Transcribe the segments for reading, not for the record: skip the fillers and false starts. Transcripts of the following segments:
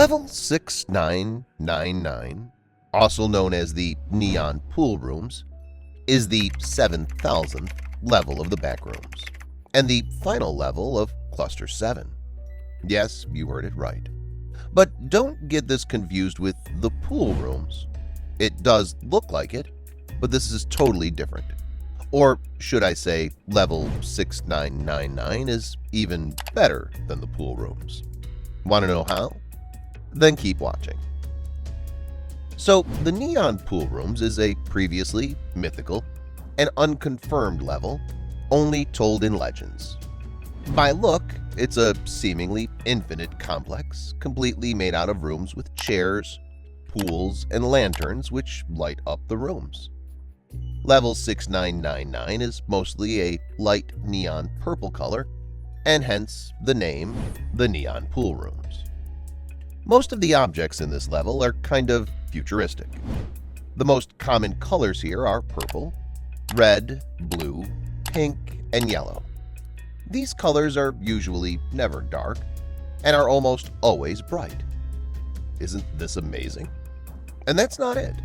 Level 6999, also known as the Neon Poolrooms, is the 7,000th level of the Backrooms, and the final level of Cluster 7. Yes, you heard it right. But don't get this confused with the pool rooms. It does look like it, but this is totally different. Or should I say, level 6999 is even better than the pool rooms. Want to know how? Then keep watching. So, the Neon Poolrooms is a previously mythical and unconfirmed level, only told in legends. By look, it's a seemingly infinite complex, completely made out of rooms with chairs, pools, and lanterns which light up the rooms. Level 6999 is mostly a light neon purple color, and hence the name, the Neon Poolrooms. Most of the objects in this level are kind of futuristic. The most common colors here are purple, red, blue, pink, and yellow. These colors are usually never dark and are almost always bright. Isn't this amazing? And that's not it.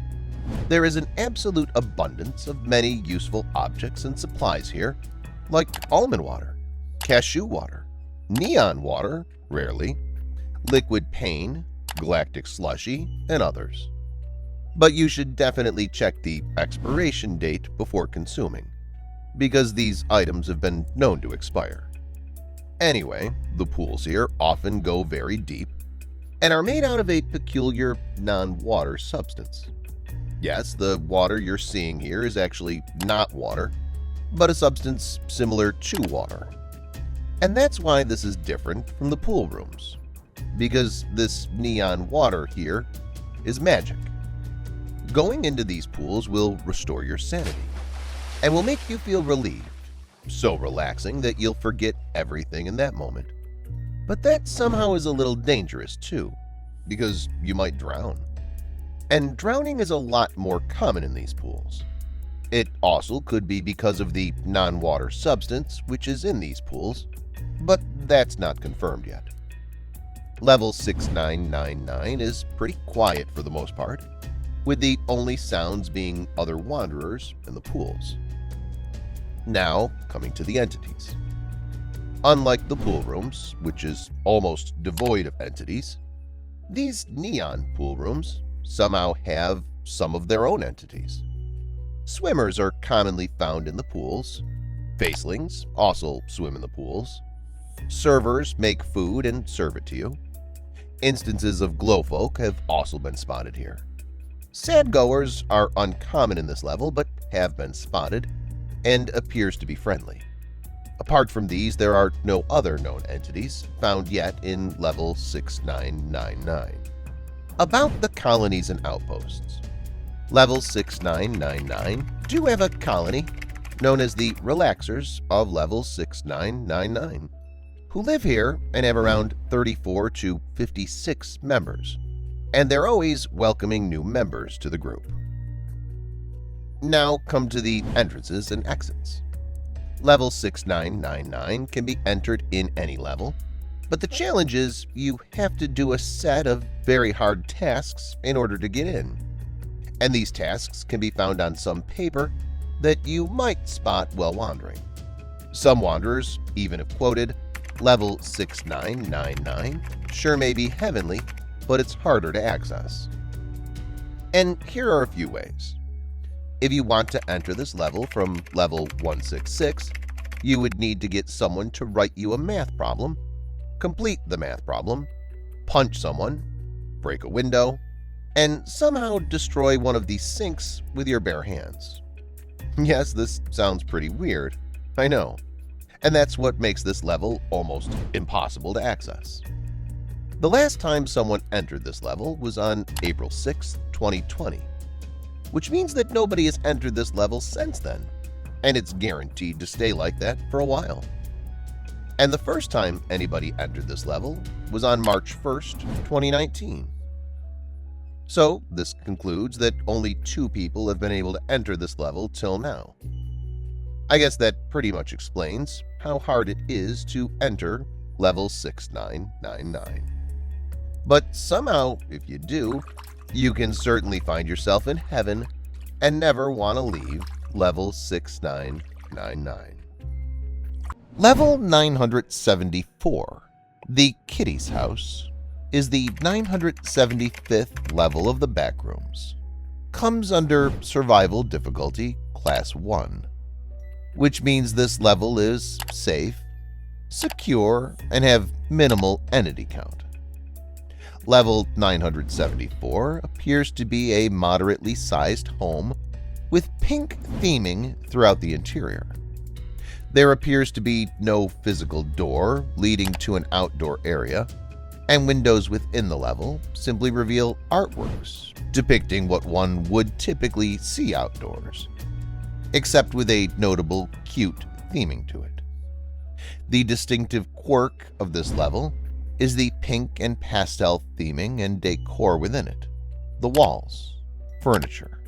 There is an absolute abundance of many useful objects and supplies here, like almond water, cashew water, neon water, rarely, liquid pain, galactic slushy, and others. But you should definitely check the expiration date before consuming, because these items have been known to expire. Anyway, the pools here often go very deep and are made out of a peculiar non-water substance. Yes, the water you're seeing here is actually not water, but a substance similar to water. And that's why this is different from the pool rooms, because this neon water here is magic. Going into these pools will restore your sanity and will make you feel relieved, so relaxing that you'll forget everything in that moment. But that somehow is a little dangerous too, because you might drown. And drowning is a lot more common in these pools. It also could be because of the non-water substance which is in these pools, but that's not confirmed yet. Level 6999 is pretty quiet for the most part, with the only sounds being other wanderers in the pools. Now, coming to the entities. Unlike the pool rooms, which is almost devoid of entities, these neon pool rooms somehow have some of their own entities. Swimmers are commonly found in the pools. Facelings also swim in the pools. Servers make food and serve it to you. Instances of glowfolk have also been spotted here. Sadgoers are uncommon in this level but have been spotted and appears to be friendly. Apart from these, there are no other known entities found yet in level 6999. About the colonies and outposts. Level 6999 do have a colony known as the Relaxers of level 6999, who live here and have around 34 to 56 members, and they're always welcoming new members to the group. Now come to the entrances and exits. Level 6999 can be entered in any level, but the challenge is you have to do a set of very hard tasks in order to get in. And these tasks can be found on some paper that you might spot while wandering. Some wanderers even have quoted, "Level 6999 sure may be heavenly, but it's harder to access." And here are a few ways. If you want to enter this level from level 166, you would need to get someone to write you a math problem, complete the math problem, punch someone, break a window, and somehow destroy one of these sinks with your bare hands. Yes, this sounds pretty weird, I know, and that's what makes this level almost impossible to access. The last time someone entered this level was on April 6, 2020, which means that nobody has entered this level since then, and it's guaranteed to stay like that for a while. And the first time anybody entered this level was on March 1st, 2019. So this concludes that only 2 people have been able to enter this level till now. I guess that pretty much explains how hard it is to enter level 6999. But somehow, if you do, you can certainly find yourself in heaven and never want to leave level 6999. Level 974, the Kitty's House, is the 975th level of the Backrooms. Comes under Survival Difficulty Class 1, which means this level is safe, secure, and have minimal entity count. Level 974 appears to be a moderately sized home with pink theming throughout the interior. There appears to be no physical door leading to an outdoor area, and windows within the level simply reveal artworks depicting what one would typically see outdoors, except with a notable cute theming to it. The distinctive quirk of this level is the pink and pastel theming and decor within it. The walls, furniture,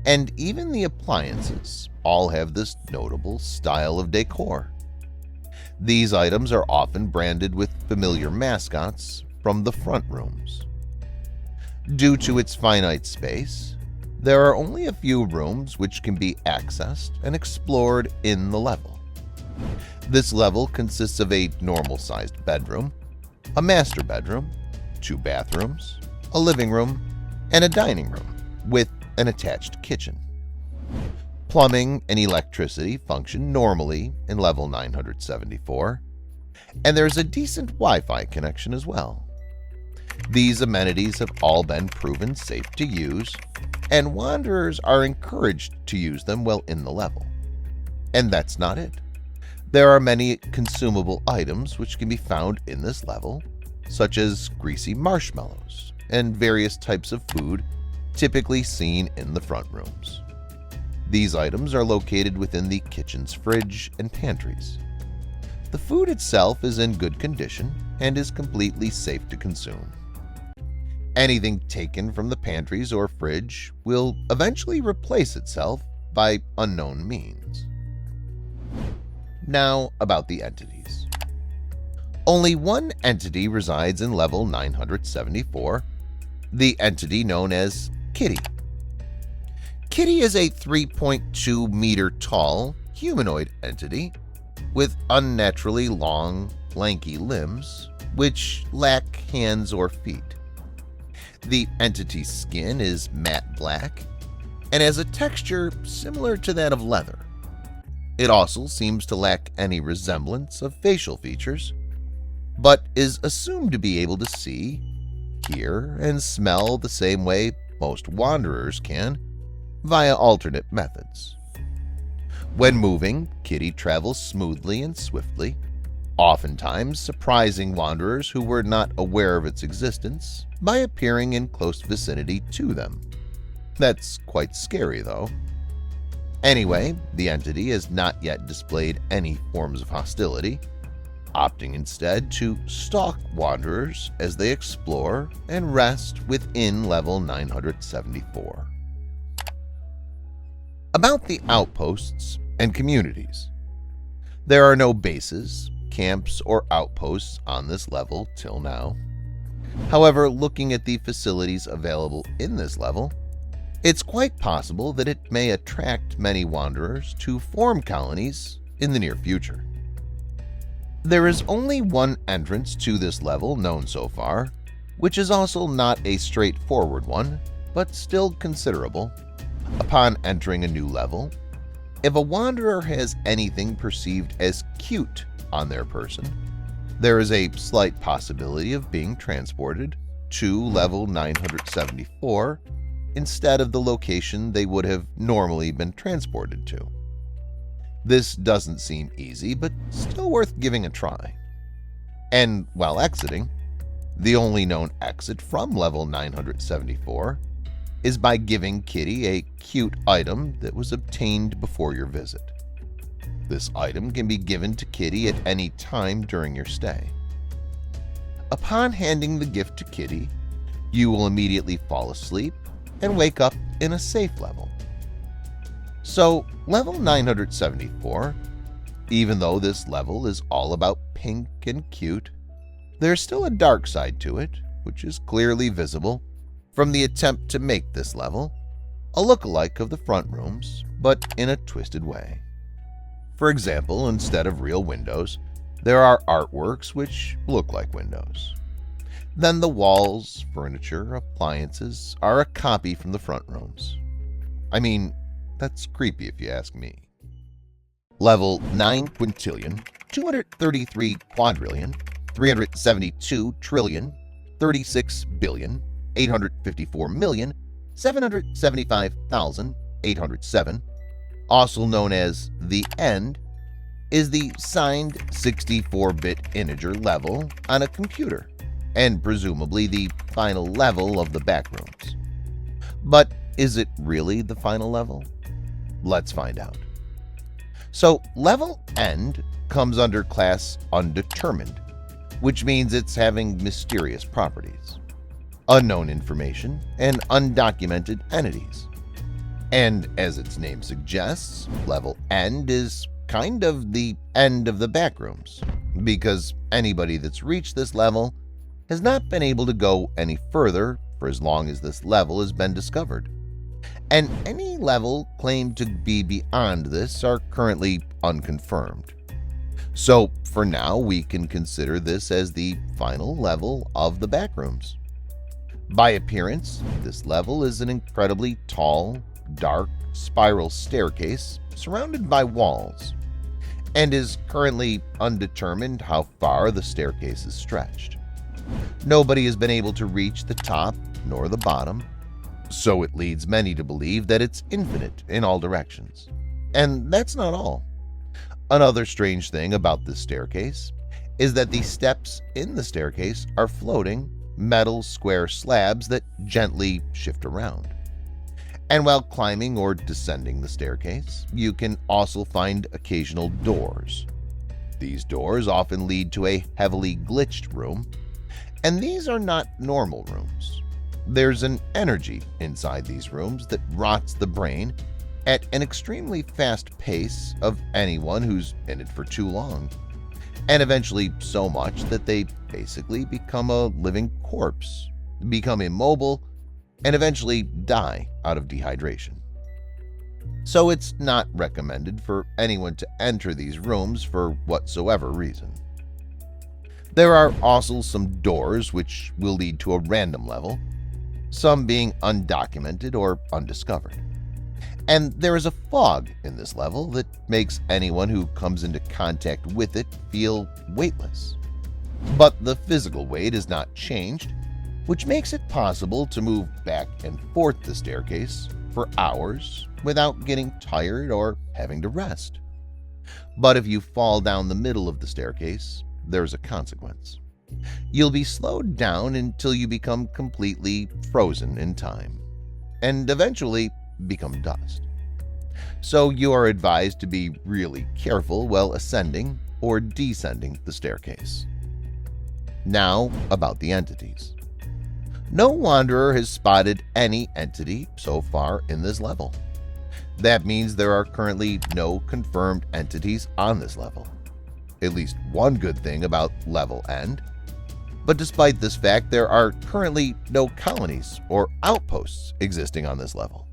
and even the appliances all have this notable style of decor. These items are often branded with familiar mascots from the Frontrooms. Due to its finite space, there are only a few rooms which can be accessed and explored in the level. This level consists of a normal-sized bedroom, a master bedroom, 2 bathrooms, a living room, and a dining room with an attached kitchen. Plumbing and electricity function normally in level 974, and there's a decent Wi-Fi connection as well. These amenities have all been proven safe to use, and wanderers are encouraged to use them while in the level. And that's not it. There are many consumable items which can be found in this level, such as greasy marshmallows and various types of food typically seen in the front rooms. These items are located within the kitchen's fridge and pantries. The food itself is in good condition and is completely safe to consume. Anything taken from the pantries or fridge will eventually replace itself by unknown means. Now about the entities. Only one entity resides in level 974, the entity known as Kitty. Kitty is a 3.2 meter tall humanoid entity with unnaturally long, lanky limbs which lack hands or feet. The entity's skin is matte black and has a texture similar to that of leather. It also seems to lack any resemblance of facial features, but is assumed to be able to see, hear, and smell the same way most wanderers can via alternate methods. When moving, Kitty travels smoothly and swiftly, oftentimes surprising wanderers who were not aware of its existence by appearing in close vicinity to them. That's quite scary, though. Anyway, the entity has not yet displayed any forms of hostility, opting instead to stalk wanderers as they explore and rest within level 974. About the outposts and communities. There are no bases, camps, or outposts on this level till now. However, looking at the facilities available in this level, it's quite possible that it may attract many wanderers to form colonies in the near future. There is only one entrance to this level known so far, which is also not a straightforward one, but still considerable. Upon entering a new level, if a wanderer has anything perceived as cute on their person, there is a slight possibility of being transported to level 974 instead of the location they would have normally been transported to. This doesn't seem easy, but still worth giving a try. And while exiting, the only known exit from level 974 is by giving Kitty a cute item that was obtained before your visit. This item can be given to Kitty at any time during your stay. Upon handing the gift to Kitty, you will immediately fall asleep and wake up in a safe level. So, level 974, even though this level is all about pink and cute, there's still a dark side to it, which is clearly visible from the attempt to make this level a look-alike of the front rooms, but in a twisted way. For example, instead of real windows, there are artworks which look like windows. Then the walls, furniture, appliances are a copy from the front rooms. I mean, that's creepy if you ask me. Level 9 quintillion, 233 quadrillion, 372 trillion, 36 billion, 854 million, 775,807, also known as The End, is the signed 64-bit integer level on a computer, and presumably the final level of the backrooms. But is it really the final level? Let's find out. So Level End comes under class Undetermined, which means it's having mysterious properties, unknown information, and undocumented entities. And as its name suggests, Level End is kind of the end of the backrooms, because anybody that's reached this level has not been able to go any further for as long as this level has been discovered. And any level claimed to be beyond this are currently unconfirmed. So for now, we can consider this as the final level of the backrooms. By appearance, this level is an incredibly tall, dark, spiral staircase surrounded by walls, and is currently undetermined how far the staircase is stretched. Nobody has been able to reach the top nor the bottom, so it leads many to believe that it's infinite in all directions. And that's not all. Another strange thing about this staircase is that the steps in the staircase are floating metal square slabs that gently shift around. And while climbing or descending the staircase, you can also find occasional doors. These doors often lead to a heavily glitched room, and these are not normal rooms. There's an energy inside these rooms that rots the brain at an extremely fast pace of anyone who's in it for too long, and eventually so much that they basically become a living corpse, become immobile, and eventually die out of dehydration. So it's not recommended for anyone to enter these rooms for whatsoever reason. There are also some doors which will lead to a random level, some being undocumented or undiscovered. And there is a fog in this level that makes anyone who comes into contact with it feel weightless. But the physical weight is not changed, which makes it possible to move back and forth the staircase for hours without getting tired or having to rest. But if you fall down the middle of the staircase, there's a consequence. You'll be slowed down until you become completely frozen in time, and eventually become dust. So you are advised to be really careful while ascending or descending the staircase. Now about the entities. No wanderer has spotted any entity so far in this level. That means there are currently no confirmed entities on this level. At least one good thing about Level End. But despite this fact, there are currently no colonies or outposts existing on this level.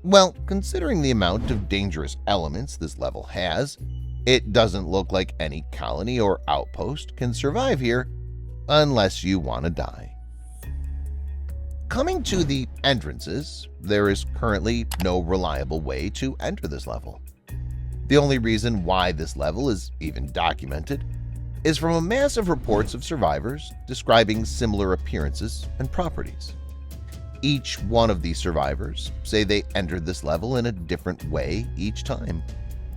Well, considering the amount of dangerous elements this level has, it doesn't look like any colony or outpost can survive here unless you want to die. Coming to the entrances, there is currently no reliable way to enter this level. The only reason why this level is even documented is from a mass of reports of survivors describing similar appearances and properties. Each one of these survivors say they entered this level in a different way each time,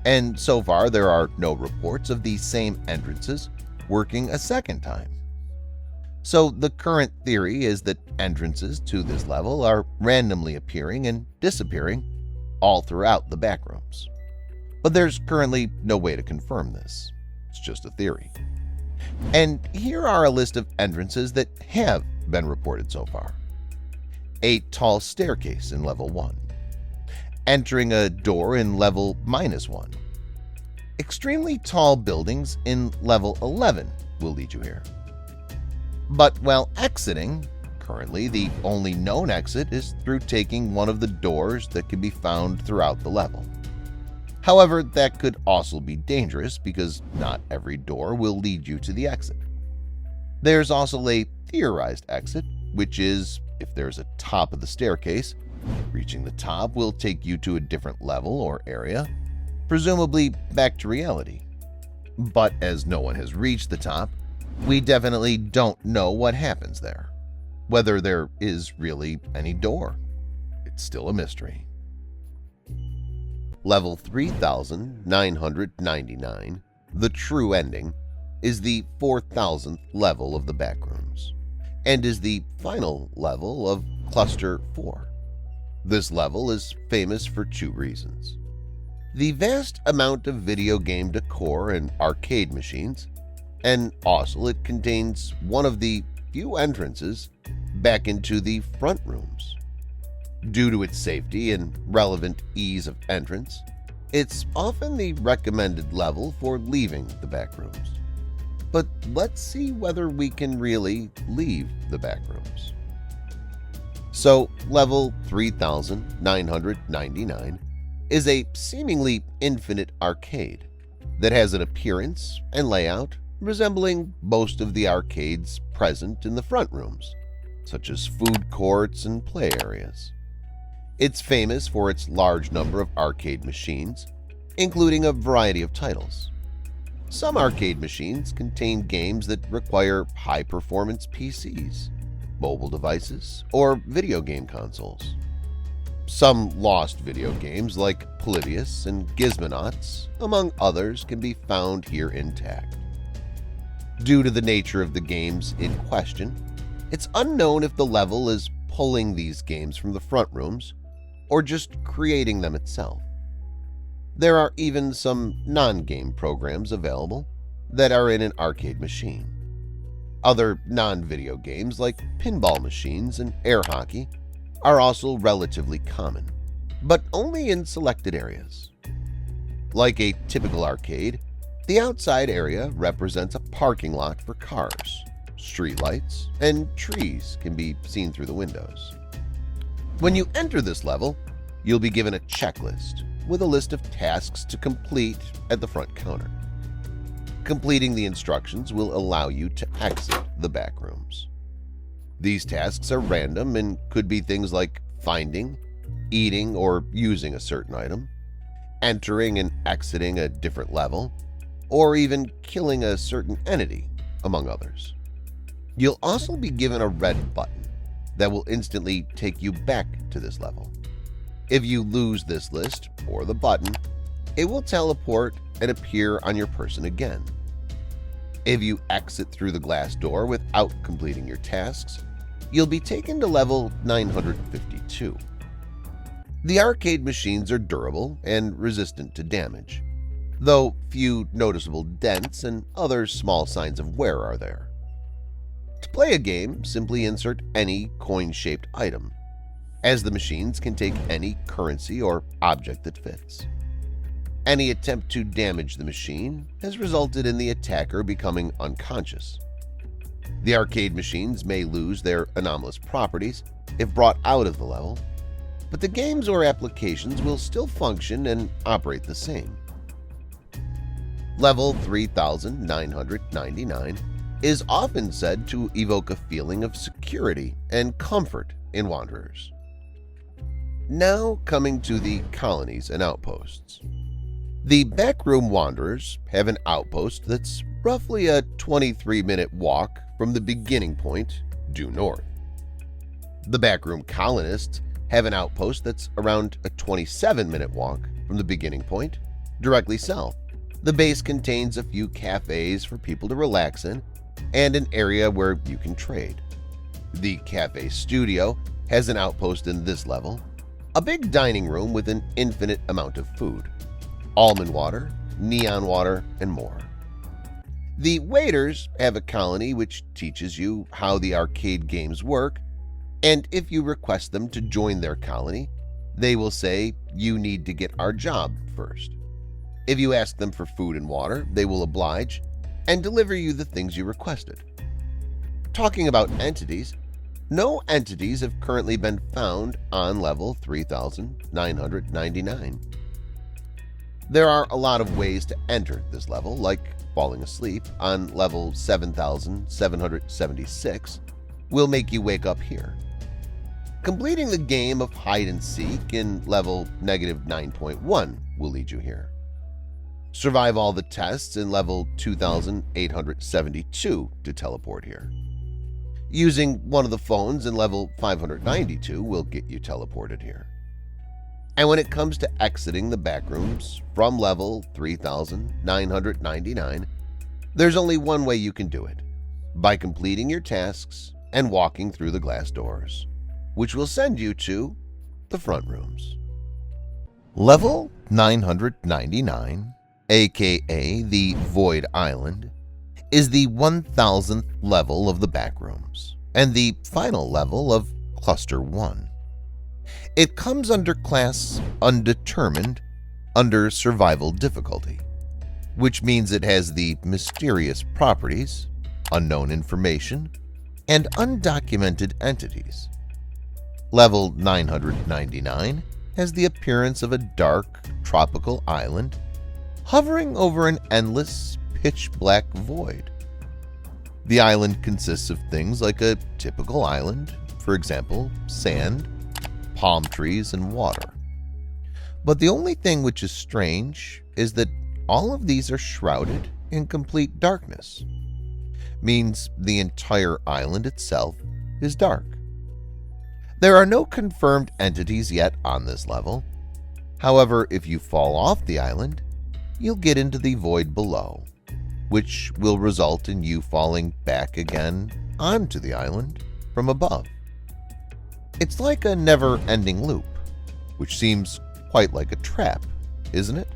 and so far there are no reports of these same entrances working a second time. So the current theory is that entrances to this level are randomly appearing and disappearing all throughout the backrooms. But there's currently no way to confirm this. It's just a theory. And here are a list of entrances that have been reported so far. A tall staircase in Level 1. Entering a door in Level -1. Extremely tall buildings in Level 11 will lead you here. But while exiting, currently the only known exit is through taking one of the doors that can be found throughout the level. However, that could also be dangerous because not every door will lead you to the exit. There's also a theorized exit, which is if there's a top of the staircase, reaching the top will take you to a different level or area, presumably back to reality. But as no one has reached the top, we definitely don't know what happens there. Whether there is really any door, it's still a mystery. Level 3999, the true ending, is the 4000th level of the Backrooms, and is the final level of Cluster 4. This level is famous for two reasons: the vast amount of video game decor and arcade machines, and also it contains one of the few entrances back into the front rooms. Due to its safety and relevant ease of entrance, it's often the recommended level for leaving the Backrooms. But let's see whether we can really leave the Backrooms. So, level 3999 is a seemingly infinite arcade that has an appearance and layout resembling most of the arcades present in the front rooms, such as food courts and play areas. It's famous for its large number of arcade machines, including a variety of titles. Some arcade machines contain games that require high-performance PCs, mobile devices, or video game consoles. Some lost video games like Polybius and Gizmonauts, among others, can be found here intact. Due to the nature of the games in question, it's unknown if the level is pulling these games from the front rooms or just creating them itself. There are even some non-game programs available that are in an arcade machine. Other non-video games like pinball machines and air hockey are also relatively common, but only in selected areas. Like a typical arcade, the outside area represents a parking lot for cars. Streetlights and trees can be seen through the windows. When you enter this level, you'll be given a checklist with a list of tasks to complete at the front counter. Completing the instructions will allow you to exit the Backrooms. These tasks are random and could be things like finding, eating, or using a certain item, entering and exiting a different level, or even killing a certain entity, among others. You'll also be given a red button that will instantly take you back to this level. If you lose this list or the button, it will teleport and appear on your person again. If you exit through the glass door without completing your tasks, you'll be taken to level 952. The arcade machines are durable and resistant to damage, though few noticeable dents and other small signs of wear are there. To play a game, simply insert any coin-shaped item, as the machines can take any currency or object that fits. Any attempt to damage the machine has resulted in the attacker becoming unconscious. The arcade machines may lose their anomalous properties if brought out of the level, but the games or applications will still function and operate the same. Level 3999 is often said to evoke a feeling of security and comfort in wanderers. Now coming to the colonies and outposts. The Backroom Wanderers have an outpost that's roughly a 23-minute walk from the beginning point due north. The Backroom Colonists have an outpost that's around a 27-minute walk from the beginning point directly south. The base contains a few cafes for people to relax in and an area where you can trade. The Cafe Studio has an outpost in this level, a big dining room with an infinite amount of food, almond water, neon water, and more. The Waiters have a colony which teaches you how the arcade games work, and if you request them to join their colony, they will say you need to get our job first. If you ask them for food and water, they will oblige and deliver you the things you requested. Talking about entities, no entities have currently been found on level 3999. There are a lot of ways to enter this level, like falling asleep on level 7776 will make you wake up here. Completing the game of hide and seek in level -9.1 will lead you here. Survive all the tests in level 2872 to teleport here. Using one of the phones in level 592 will get you teleported here. And when it comes to exiting the backrooms from level 3999, there's only one way you can do it, by completing your tasks and walking through the glass doors, which will send you to the front rooms. Level 999, aka the Void Island, is the 1000th level of the backrooms and the final level of Cluster 1. It comes under class Undetermined under Survival difficulty, which means it has the mysterious properties, unknown information, and undocumented entities. Level 999 has the appearance of a dark, tropical island hovering over an endless, pitch-black void. The island consists of things like a typical island, for example, sand, palm trees, and water. But the only thing which is strange is that all of these are shrouded in complete darkness. Means the entire island itself is dark. There are no confirmed entities yet on this level. However, if you fall off the island, you'll get into the void below, which will result in you falling back again onto the island from above. It's like a never-ending loop, which seems quite like a trap, isn't it?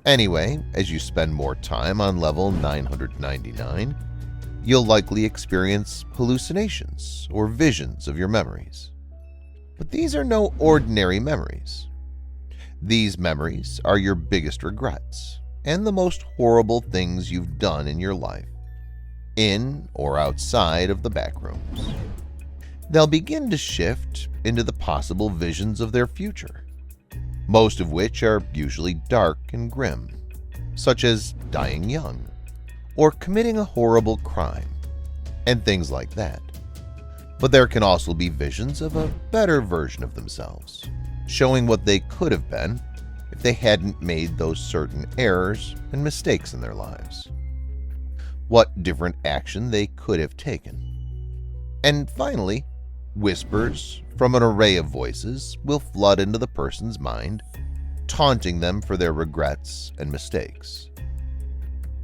Anyway, as you spend more time on level 999, you'll likely experience hallucinations or visions of your memories. But these are no ordinary memories. These memories are your biggest regrets and the most horrible things you've done in your life, in or outside of the backrooms. They'll begin to shift into the possible visions of their future, most of which are usually dark and grim, such as dying young or committing a horrible crime, and things like that. But there can also be visions of a better version of themselves, showing what they could have been if they hadn't made those certain errors and mistakes in their lives, what different action they could have taken. And finally, whispers from an array of voices will flood into the person's mind, taunting them for their regrets and mistakes.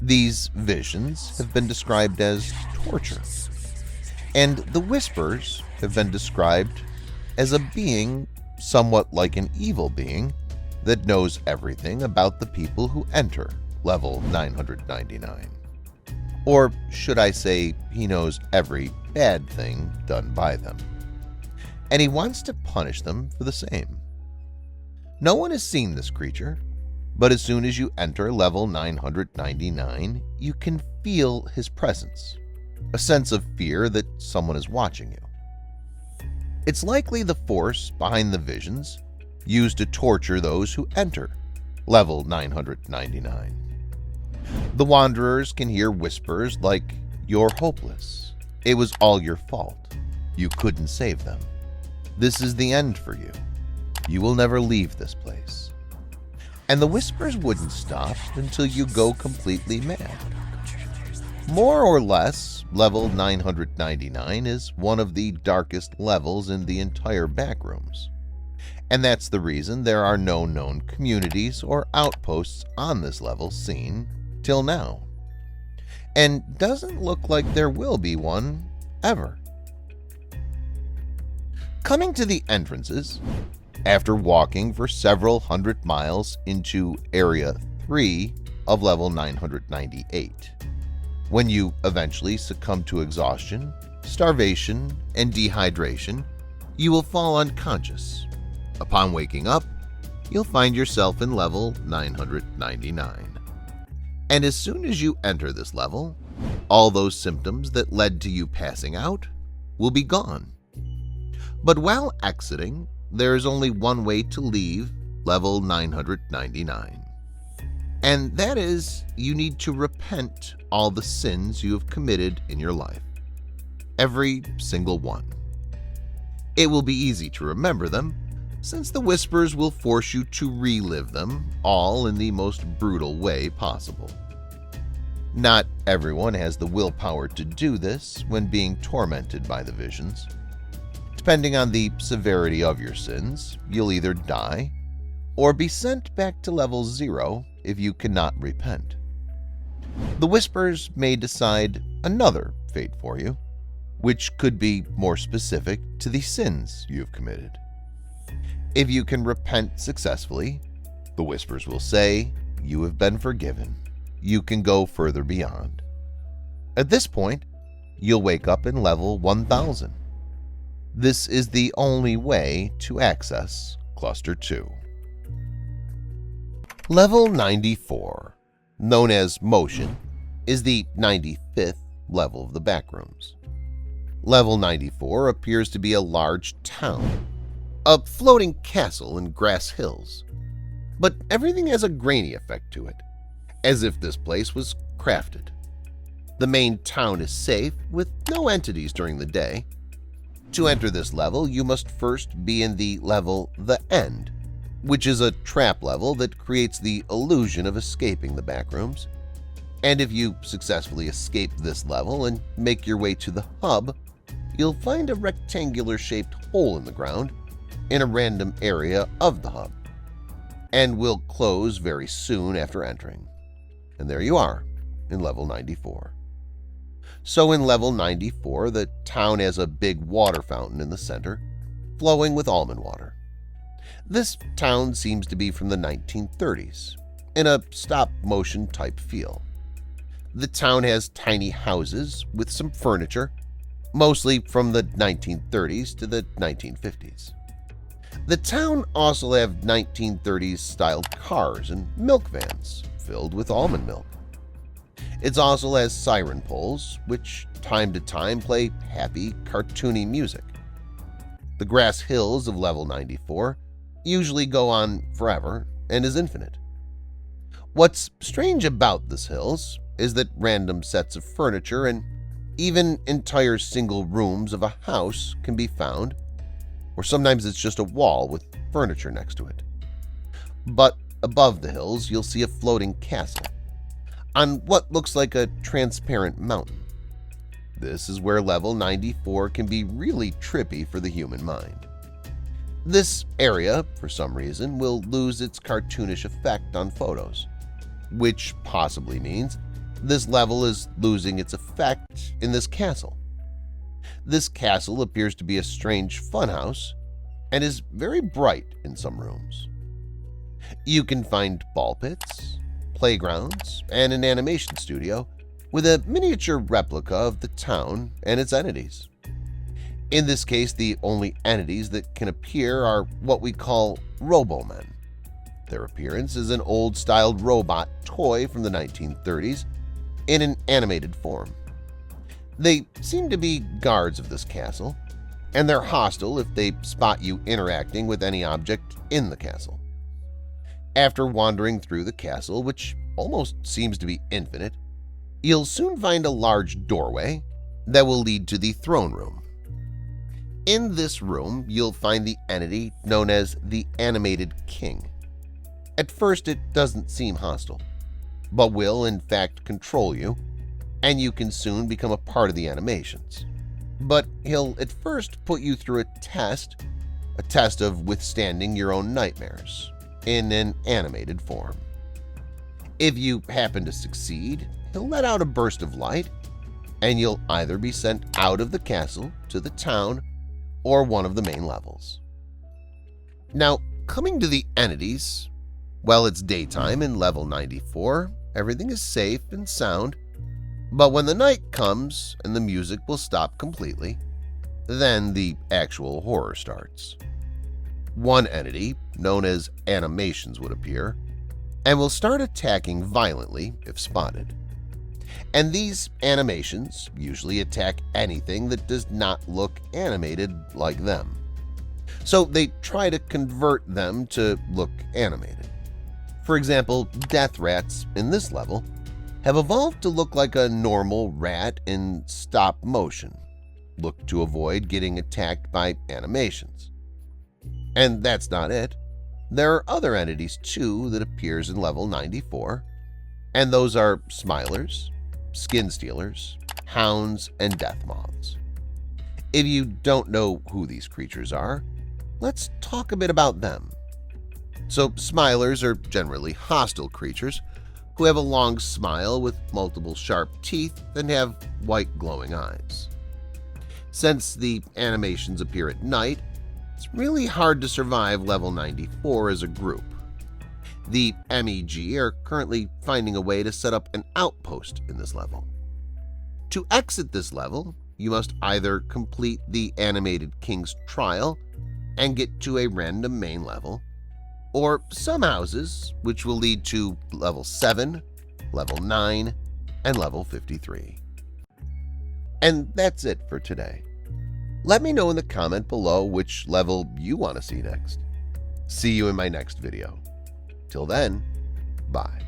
These visions have been described as torture, and the whispers have been described as a being somewhat like an evil being that knows everything about the people who enter level 999. Or should I say, he knows every bad thing done by them, and he wants to punish them for the same. No one has seen this creature, but as soon as you enter level 999, you can feel his presence, a sense of fear that someone is watching you. It's likely the force behind the visions used to torture those who enter level 999. The wanderers can hear whispers like, "You're hopeless. It was all your fault. You couldn't save them. This is the end for you. You will never leave this place." And the whispers wouldn't stop until you go completely mad. More or less, level 999 is one of the darkest levels in the entire backrooms. And that's the reason there are no known communities or outposts on this level seen till now. And doesn't look like there will be one ever. Coming to the entrances, after walking for several hundred miles into Area 3 of level 998, when you eventually succumb to exhaustion, starvation, and dehydration, you will fall unconscious. Upon waking up, you'll find yourself in level 999. And as soon as you enter this level, All those symptoms that led to you passing out will be gone. But while exiting, there is only one way to leave level 999. And that is, you need to repent all the sins you have committed in your life. Every single one. It will be easy to remember them, since the whispers will force you to relive them all in the most brutal way possible. Not everyone has the willpower to do this when being tormented by the visions. Depending on the severity of your sins, you'll either die or be sent back to level 0 if you cannot repent. The whispers may decide another fate for you, which could be more specific to the sins you have committed. If you can repent successfully, the whispers will say, you have been forgiven. You can go further beyond. At this point, you'll wake up in level 1000. This is the only way to access Cluster 2. Level 94, known as Motion, is the 95th level of the Backrooms. Level 94 appears to be a large town, a floating castle in grass hills, but everything has a grainy effect to it, as if this place was crafted. The main town is safe, with no entities during the day. To enter this level, you must first be in the Level The End, which is a trap level that creates the illusion of escaping the Backrooms. And if you successfully escape this level and make your way to the hub, you'll find a rectangular-shaped hole in the ground in a random area of the hub, and will close very soon after entering. And there you are, in level 94. So in level 94, the town has a big water fountain in the center, flowing with almond water. This town seems to be from the 1930s, in a stop-motion type feel. The town has tiny houses with some furniture, mostly from the 1930s to the 1950s. The town also have 1930s styled cars and milk vans filled with almond milk. It also has siren poles, which time to time play happy, cartoony music. The grass hills of level 94 usually go on forever and is infinite. What's strange about this hills is that random sets of furniture and even entire single rooms of a house can be found, or sometimes it's just a wall with furniture next to it. But above the hills, you'll see a floating castle on what looks like a transparent mountain. This is where level 94 can be really trippy for the human mind. This area, for some reason, will lose its cartoonish effect on photos, which possibly means this level is losing its effect in this castle. This castle appears to be a strange funhouse and is very bright in some rooms. You can find ball pits, playgrounds, and an animation studio with a miniature replica of the town and its entities. In this case, the only entities that can appear are what we call Robo-Men. Their appearance is an old-styled robot toy from the 1930s in an animated form. They seem to be guards of this castle, and they're hostile if they spot you interacting with any object in the castle. After wandering through the castle, which almost seems to be infinite, you'll soon find a large doorway that will lead to the throne room. In this room, you'll find the entity known as the Animated King. At first, it doesn't seem hostile, but will in fact control you, and you can soon become a part of the animations. But he'll at first put you through a test of withstanding your own nightmares in an animated form. If you happen to succeed, he'll let out a burst of light, and you'll either be sent out of the castle to the town or one of the main levels. Now, coming to the entities, while it's daytime in level 94, everything is safe and sound, but when the night comes and the music will stop completely, then the actual horror starts. One entity, known as Animations, would appear and will start attacking violently if spotted. And these animations usually attack anything that does not look animated like them. So they try to convert them to look animated. For example, death rats in this level have evolved to look like a normal rat in stop motion, look to avoid getting attacked by animations. And that's not it. There are other entities too that appears in level 94, and those are smilers, skin stealers, hounds, and death moths. If you don't know who these creatures are, let's talk a bit about them. So smilers are generally hostile creatures who have a long smile with multiple sharp teeth and have white glowing eyes. Since the animations appear at night, it's really hard to survive level 94 as a group. The MEG are currently finding a way to set up an outpost in this level. To exit this level, you must either complete the animated King's Trial and get to a random main level, or some houses, which will lead to level 7, level 9, and level 53. And that's it for today. Let me know in the comment below which level you want to see next. See you in my next video. Till then, bye.